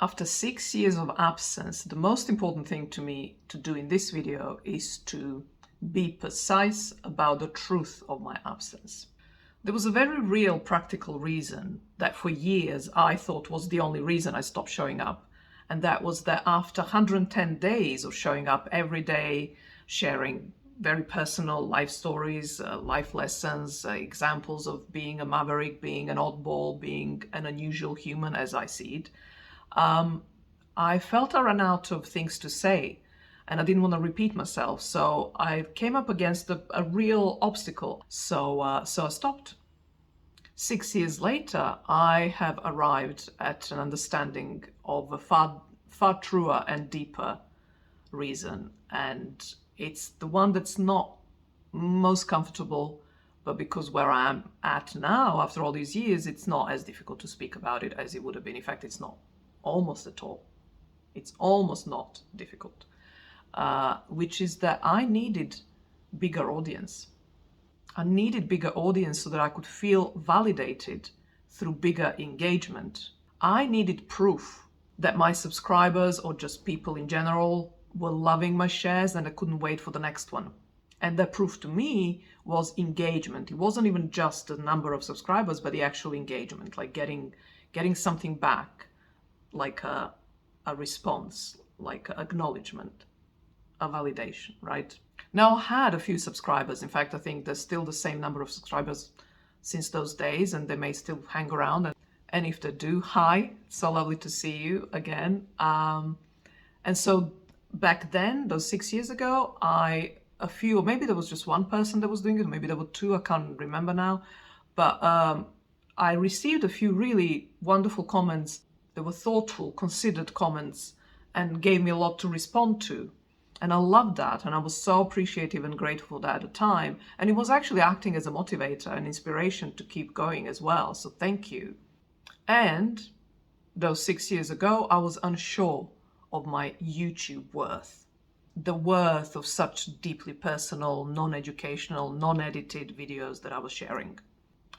After 6 years of absence, the most important thing to me to do in this video is to be precise about the truth of my absence. There was a very real practical reason that for years I thought was the only reason I stopped showing up. And that was that after 110 days of showing up every day, sharing very personal life stories, life lessons, examples of being a maverick, being an oddball, being an unusual human as I see it, I felt I ran out of things to say and I didn't want to repeat myself. So I came up against a real obstacle. So I stopped. 6 years later, I have arrived at an understanding of a far truer and deeper reason. And it's the one that's not most comfortable, but because where I am at now, after all these years, it's not as difficult to speak about it as it would have been. In fact, it's not almost at all. It's almost not difficult, which is that I needed bigger audience. I needed bigger audience so that I could feel validated through bigger engagement. I needed proof that my subscribers or just people in general were loving my shares and I couldn't wait for the next one. And that proof to me was engagement. It wasn't even just the number of subscribers, but the actual engagement, like getting something back, like a response, like acknowledgement, a validation, right? Now, I had a few subscribers. In fact, I think there's still the same number of subscribers since those days, and they may still hang around. And if they do, hi, it's so lovely to see you again. And so back then, those 6 years ago, maybe there was just one person that was doing it, maybe there were two, I can't remember now. But I received a few really wonderful comments. They were thoughtful, considered comments and gave me a lot to respond to. And I loved that. And I was so appreciative and grateful for that at the time. And it was actually acting as a motivator and inspiration to keep going as well. So thank you. And those 6 years ago, I was unsure of my YouTube worth, the worth of such deeply personal, non-educational, non-edited videos that I was sharing.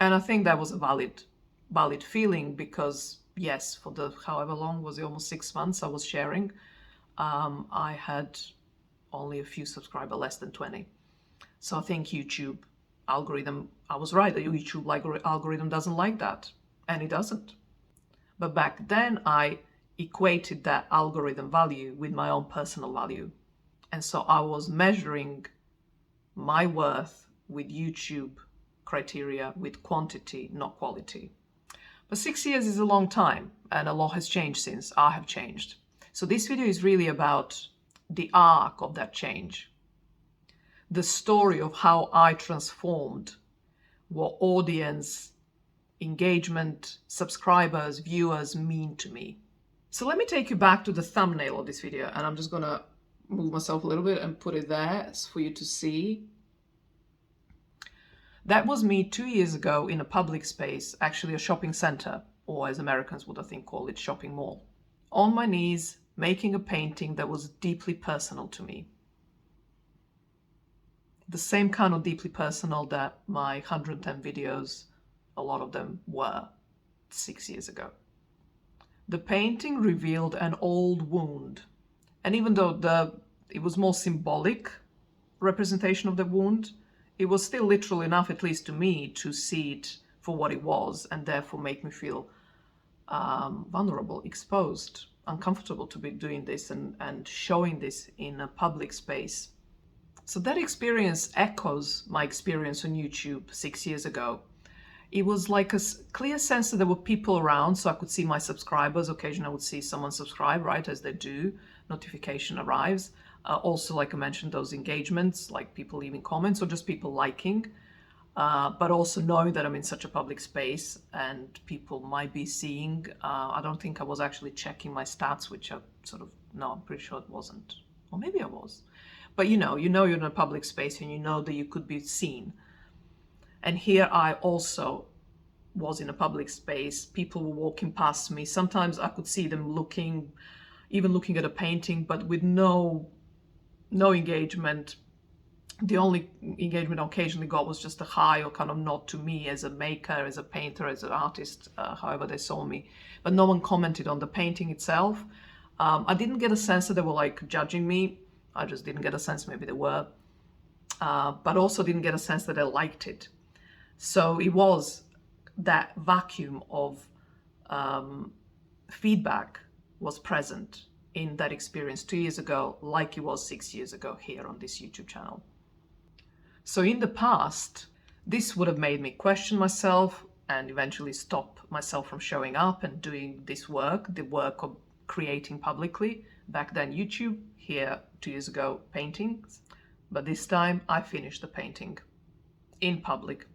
And I think that was a valid feeling because yes, for the however long, was it almost 6 months I was sharing, I had only a few subscribers, less than 20. So I think YouTube algorithm, I was right, the YouTube algorithm doesn't like that, and it doesn't. But back then I equated that algorithm value with my own personal value. And so I was measuring my worth with YouTube criteria, with quantity, not quality. But 6 years is a long time, and a lot has changed since I have changed. So this video is really about the arc of that change, the story of how I transformed, what audience, engagement, subscribers, viewers mean to me. So let me take you back to the thumbnail of this video, and I'm just gonna move myself a little bit and put it there for you to see. That was me 2 years ago in a public space, actually a shopping center, or as Americans would I think call it, shopping mall. On my knees, making a painting that was deeply personal to me. The same kind of deeply personal that my 110 videos, a lot of them were 6 years ago. The painting revealed an old wound. And even though it was more symbolic representation of the wound, it was still literal enough, at least to me, to see it for what it was and therefore make me feel vulnerable, exposed, uncomfortable to be doing this and showing this in a public space. So that experience echoes my experience on YouTube 6 years ago. It was like a clear sense that there were people around, so I could see my subscribers. Occasionally I would see someone subscribe, right, as they do. Notification arrives. Also, like I mentioned, those engagements, like people leaving comments or just people liking, but also knowing that I'm in such a public space and people might be seeing. I don't think I was actually checking my stats, which I'm pretty sure it wasn't. Or maybe I was. But you know you're in a public space and you know that you could be seen. And here I also was in a public space. People were walking past me. Sometimes I could see them even looking at a painting, but with no engagement. The only engagement I occasionally got was just a hi or kind of nod to me as a maker, as a painter, as an artist, however they saw me. But no one commented on the painting itself. I didn't get a sense that they were like judging me. I just didn't get a sense, maybe they were. But also didn't get a sense that they liked it. So it was that vacuum of feedback was present in that experience 2 years ago, like it was 6 years ago here on this YouTube channel. So in the past, this would have made me question myself and eventually stop myself from showing up and doing this work, the work of creating publicly. Back then YouTube, here 2 years ago paintings. But this time I finished the painting in public.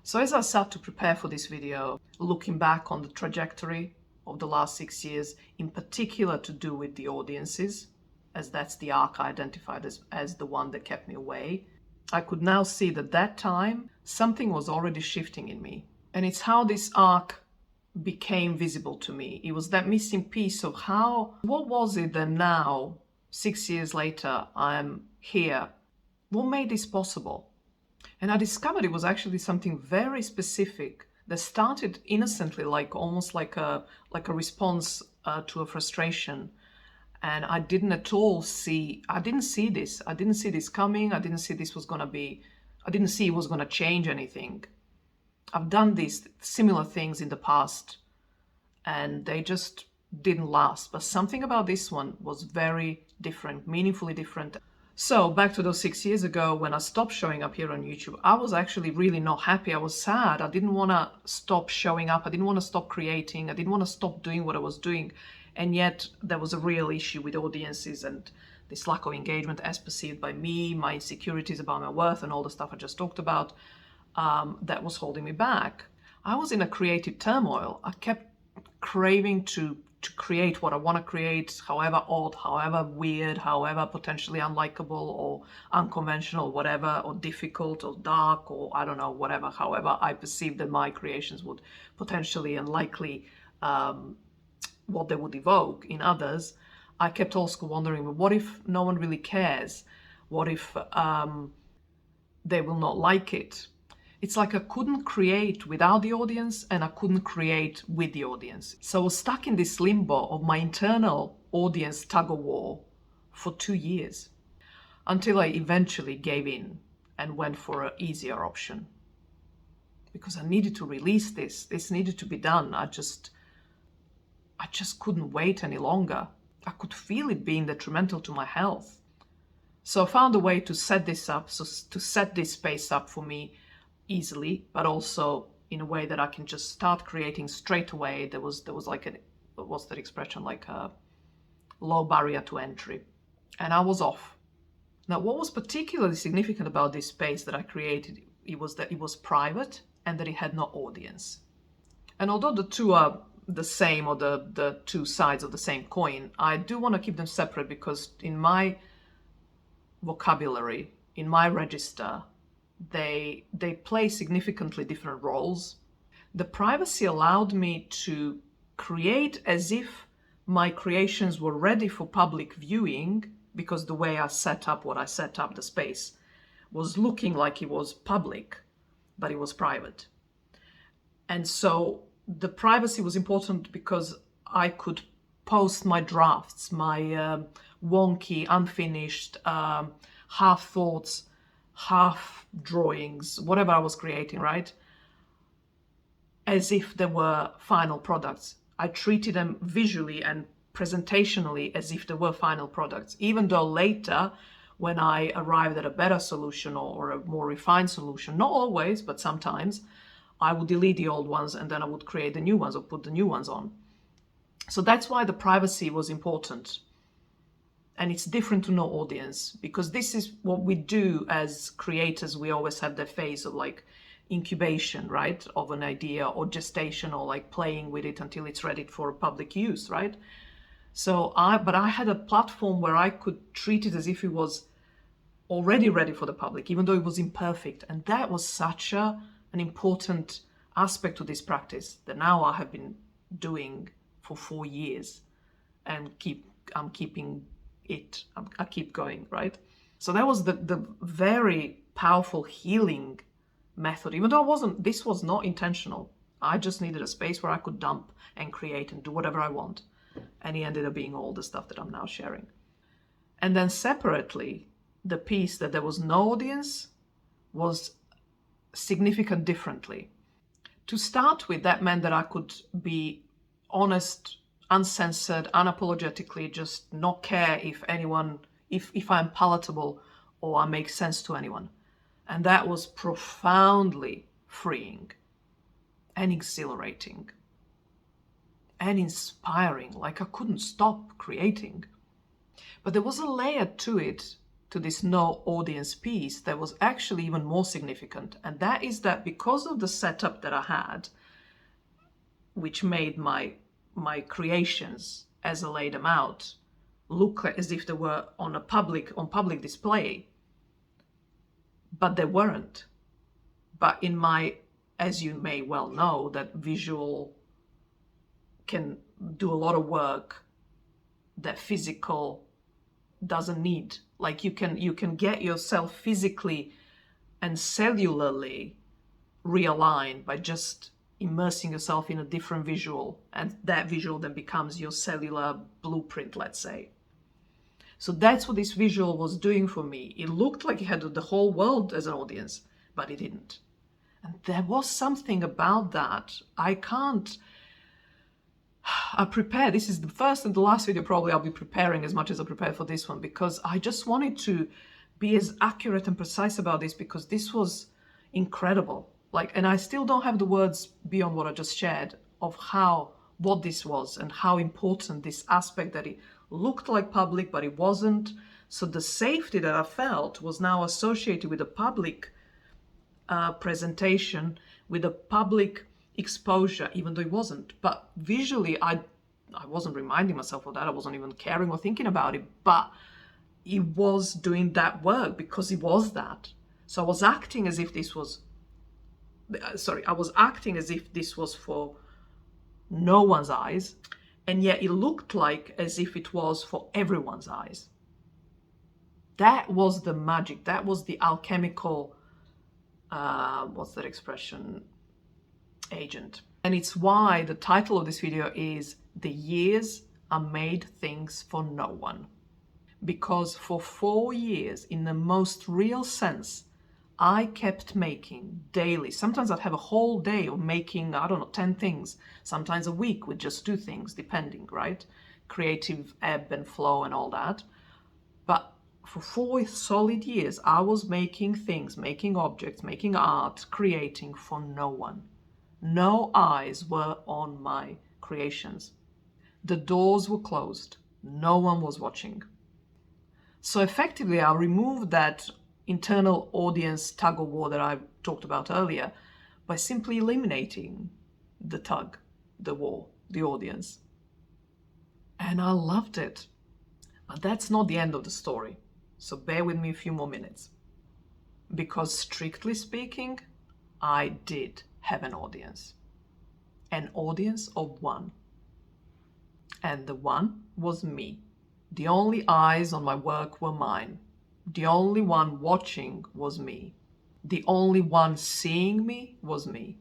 So as I sat to prepare for this video, looking back on the trajectory of the last 6 years, in particular to do with the audiences, as that's the arc I identified as the one that kept me away, I could now see that that time something was already shifting in me. And it's how this arc became visible to me. It was that missing piece of what was it that now, 6 years later, I'm here? What made this possible? And I discovered it was actually something very specific that started innocently, almost like a response to a frustration. And I didn't see this. I didn't see this coming. I didn't see it was going to change anything. I've done these similar things in the past and they just didn't last. But something about this one was very different, meaningfully different. So back to those 6 years ago when I stopped showing up here on YouTube, I was actually really not happy. I was sad. I didn't want to stop showing up. I didn't want to stop creating. I didn't want to stop doing what I was doing. And yet there was a real issue with audiences and this lack of engagement as perceived by me, my insecurities about my worth and all the stuff I just talked about, that was holding me back. I was in a creative turmoil. I kept craving to create what I want to create, however odd, however weird, however potentially unlikable or unconventional, whatever, or difficult or dark or I don't know, whatever, however I perceived that my creations would potentially and likely what they would evoke in others. I kept also wondering, well, what if no one really cares? What if they will not like it? It's like I couldn't create without the audience and I couldn't create with the audience. So I was stuck in this limbo of my internal audience tug-of-war for 2 years until I eventually gave in and went for an easier option. Because I needed to release this. This needed to be done. I just couldn't wait any longer. I could feel it being detrimental to my health. So I found a way to set this up, to set this space up for me easily, but also in a way that I can just start creating straight away. There was like what's that expression, like a low barrier to entry. And I was off. Now, what was particularly significant about this space that I created, it was that it was private and that it had no audience. And although the two are the same, or the two sides of the same coin, I do want to keep them separate because in my vocabulary, in my register, they play significantly different roles. The privacy allowed me to create as if my creations were ready for public viewing, because the way I set up the space was looking like it was public, but it was private. And so the privacy was important because I could post my drafts, my wonky, unfinished, half thoughts, half drawings, whatever I was creating, right? As if they were final products. I treated them visually and presentationally as if they were final products, even though later, when I arrived at a better solution or a more refined solution, not always, but sometimes, I would delete the old ones and then I would create the new ones or put the new ones on. So that's why the privacy was important. And it's different to no audience, because this is what we do as creators. We always have the phase of like incubation, right, of an idea, or gestation, or like playing with it until it's ready for public use, right? So I had a platform where I could treat it as if it was already ready for the public, even though it was imperfect. And that was such an important aspect to this practice that now I have been doing for 4 years and I keep going, right? So that was the very powerful healing method, even though this was not intentional. I just needed a space where I could dump and create and do whatever I want. And it ended up being all the stuff that I'm now sharing. And then separately, the piece that there was no audience was significant differently. To start with, that meant that I could be honest, uncensored, unapologetically, just not care if I'm palatable or I make sense to anyone. And that was profoundly freeing and exhilarating and inspiring. Like, I couldn't stop creating. But there was a layer to it, to this no audience piece, that was actually even more significant. And that is that because of the setup that I had, which made my creations, as I laid them out, look as if they were on public display, but they weren't. But in my, as you may well know, that visual can do a lot of work that physical doesn't need. Like, you can get yourself physically and cellularly realigned by just immersing yourself in a different visual, and that visual then becomes your cellular blueprint, let's say. So that's what this visual was doing for me. It looked like it had the whole world as an audience, but it didn't. And there was something about that. I prepared. This is the first and the last video probably I'll be preparing as much as I prepared for this one, because I just wanted to be as accurate and precise about this, because this was incredible. And I still don't have the words beyond what I just shared of what this was and how important this aspect that it looked like public, but it wasn't. So the safety that I felt was now associated with a public presentation, with a public exposure, even though it wasn't. But visually, I wasn't reminding myself of that. I wasn't even caring or thinking about it, but it was doing that work because it was that. So I was acting as if this was for no one's eyes, and yet it looked like as if it was for everyone's eyes. That was the magic. That was the alchemical, what's that expression? Agent. And it's why the title of this video is "The Years I Made Things for No One." Because for 4 years, in the most real sense, I kept making daily. Sometimes I'd have a whole day of making, 10 things. Sometimes a week with just 2 things, depending, right? Creative ebb and flow and all that. But for 4 solid years, I was making things, making objects, making art, creating for no one. No eyes were on my creations. The doors were closed. No one was watching. So effectively, I removed that internal audience tug of war that I talked about earlier by simply eliminating the tug, the war, the audience. And I loved it. But that's not the end of the story. So bear with me a few more minutes. Because strictly speaking, I did have an audience. An audience of one. And the one was me. The only eyes on my work were mine. The only one watching was me. The only one seeing me was me.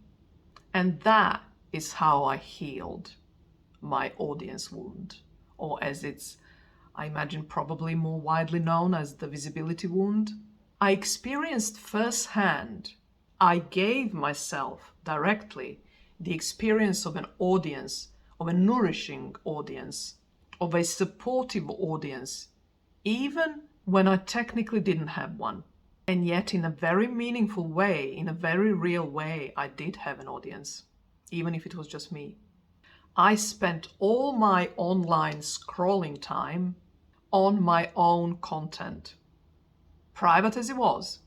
And that is how I healed my audience wound. Or as it's, I imagine, probably more widely known as the visibility wound. I experienced firsthand, I gave myself directly the experience of an audience, of a nourishing audience, of a supportive audience, even when I technically didn't have one. And yet in a very meaningful way, in a very real way, I did have an audience, even if it was just me. I spent all my online scrolling time on my own content. Private as it was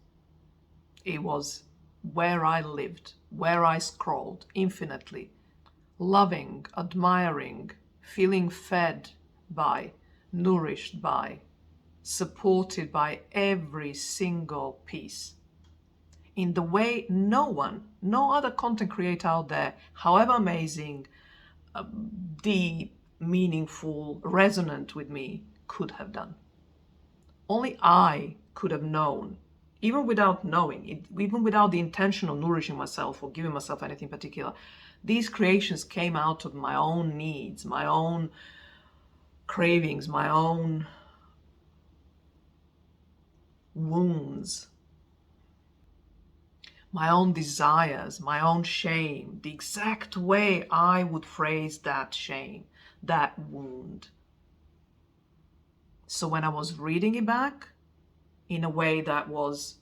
where I lived, where I scrolled infinitely, loving, admiring, feeling fed by, nourished by, supported by every single piece. In the way no other content creator out there, however amazing, deep, meaningful, resonant with me, could have done. Only I could have known, even without knowing it, even without the intention of nourishing myself or giving myself anything particular. These creations came out of my own needs, my own cravings, my own wounds, my own desires, my own shame, the exact way I would phrase that shame, that wound. So when I was reading it back in a way that was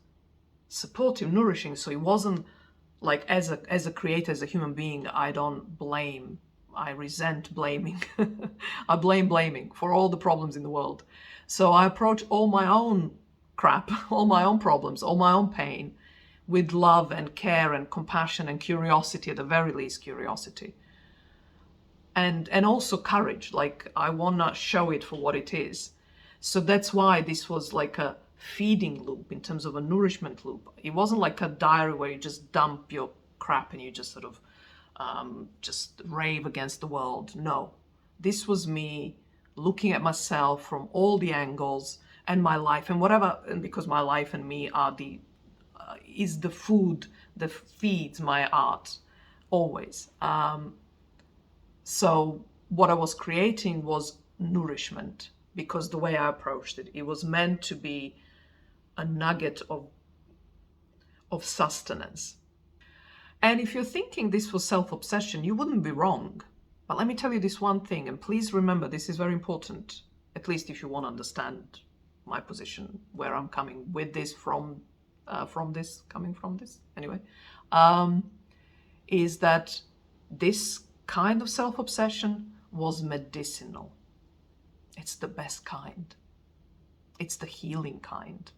supportive, nourishing, so it wasn't like as a creator, as a human being, I don't blame, I resent blaming. I blame blaming for all the problems in the world. So I approach all my own crap, all my own problems, all my own pain with love and care and compassion and curiosity, at the very least curiosity. And also courage, like I want to show it for what it is. So that's why this was like a feeding loop in terms of a nourishment loop. It wasn't like a diary where you just dump your crap and you just sort of just rave against the world. No, this was me looking at myself from all the angles and my life and whatever, and because my life and me are is the food that feeds my art always. So what I was creating was nourishment, because the way I approached it, it was meant to be a nugget of sustenance. And if you're thinking this was self-obsession, you wouldn't be wrong. But let me tell you this one thing, and please remember, this is very important, at least if you want to understand my position, where I'm coming with this from this, anyway, is that this kind of self-obsession was medicinal. It's the best kind. It's the healing kind.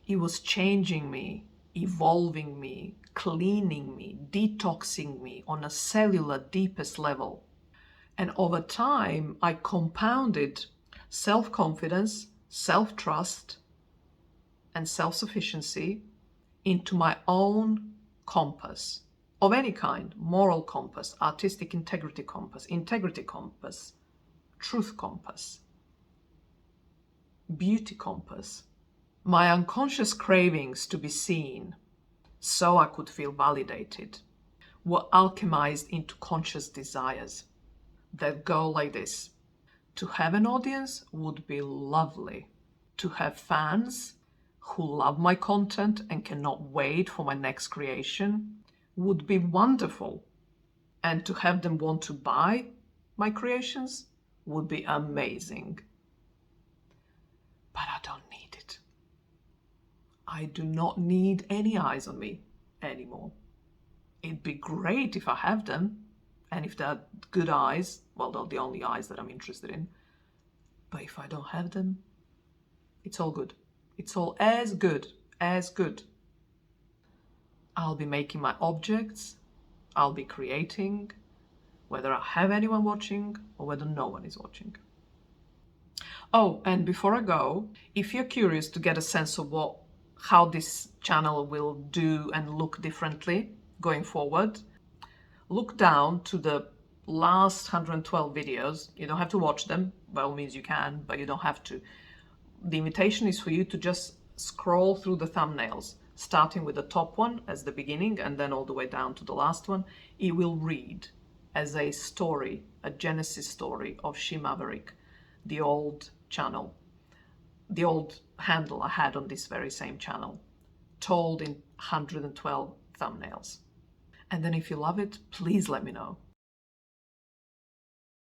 It was changing me, evolving me, cleaning me, detoxing me on a cellular deepest level. And over time, I compounded self-confidence, self-trust, and self-sufficiency into my own compass of any kind: moral compass, artistic integrity compass, truth compass, beauty compass. My unconscious cravings to be seen, so I could feel validated, were alchemized into conscious desires that go like this. To have an audience would be lovely. To have fans who love my content and cannot wait for my next creation would be wonderful. And to have them want to buy my creations would be amazing. But I don't need it. I do not need any eyes on me anymore. It'd be great if I have them, and if they're good eyes, well, they're the only eyes that I'm interested in. But if I don't have them, it's all good. It's all as good as good. I'll be making my objects, I'll be creating, whether I have anyone watching or whether no one is watching. Oh, and before I go, if you're curious to get a sense of how this channel will do and look differently going forward, look down to the last 112 videos. You don't have to watch them, by all means you can, but you don't have to. The invitation is for you to just scroll through the thumbnails, starting with the top one as the beginning and then all the way down to the last one. It will read as a story, a genesis story of She Maverick, the old channel, the old handle I had on this very same channel, told in 112 thumbnails. And then if you love it, please let me know.